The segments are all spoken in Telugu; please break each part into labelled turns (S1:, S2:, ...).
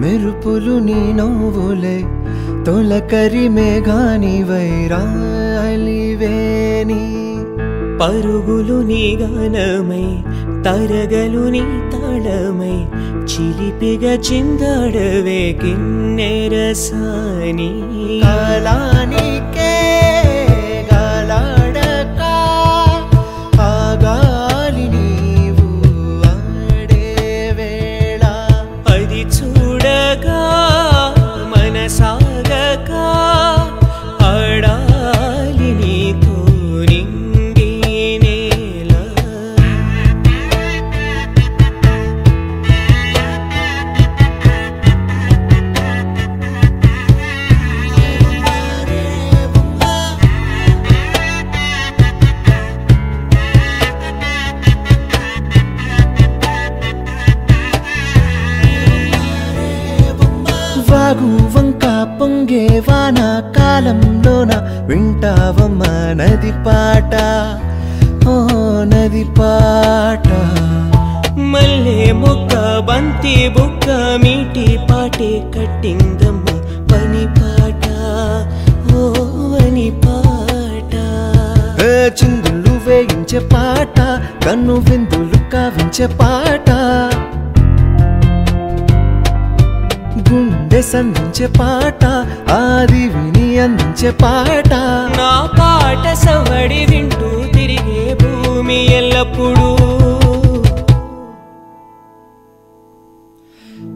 S1: మెరుపులు నీ నవ్వులే తొలకరి మేఘాని వైరాలివేని
S2: పరుగులు నీ గానమై తరగలు నీ తాళమై చిలిపిగా చిందాడవే కిన్నెరసాని
S1: కాలానికే గాలాడక ఆగాలి నీవు ఆడే వేళ
S2: అది చూడగా మనసాగక ఆడాలి నీతో నింగి నేల
S1: వాగు వంక పొంగే వాన కాలంలోన వింటావమ్మ నది పాట ఓ నది పాట
S2: మల్లె మొక్క బంతి బుక్క మీటి పాటే కట్టిందమ్మ పని పాట ఓ అని పాట
S1: చిందులు వేయించే పాట కన్ను విందులు కావించే పాట గుండె సంధించే పాట ఆది విని అందించే పాట
S2: నా పాట సవడి వింటూ తిరిగే భూమి ఎల్లప్పుడూ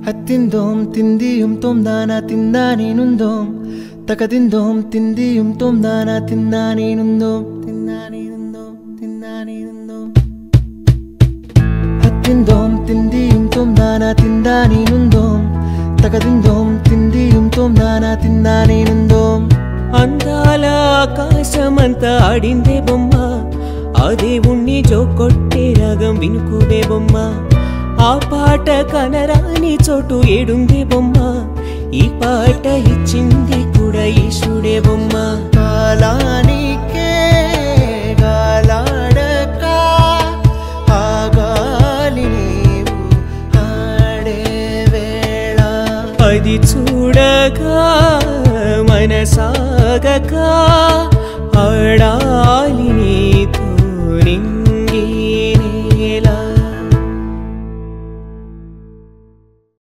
S1: హత్తిందోం తిందియుం తొందానా తిందా నేనుందోం తకదిందోం తిందియుం తొందానా తిందా నేనుందోం తిందా నేనుందోం తిందా నేనుందోం హత్తిందోం తిందియుం తొందానా తిందా నేనుందోం తకదిందోం తిందియుం తొందానా తిందా నేనుందోం
S2: అందాల ఆకాశమంతా ఆడిందే బొమ్మ ఆ దేవుణ్ణి జోకొట్టే రాగం వినుకోవే బొమ్మ ఆ పాట కనరాని చోటు ఏడుందే బొమ్మ ఈ పాట ఇచ్చింది కూడా ఈశుడే బొమ్మ
S1: కాలానికే గాలాడక ఆగాలి నీవు ఆడే వేళ
S2: అది చూడగా మనసాగక ఆడాలి నీతో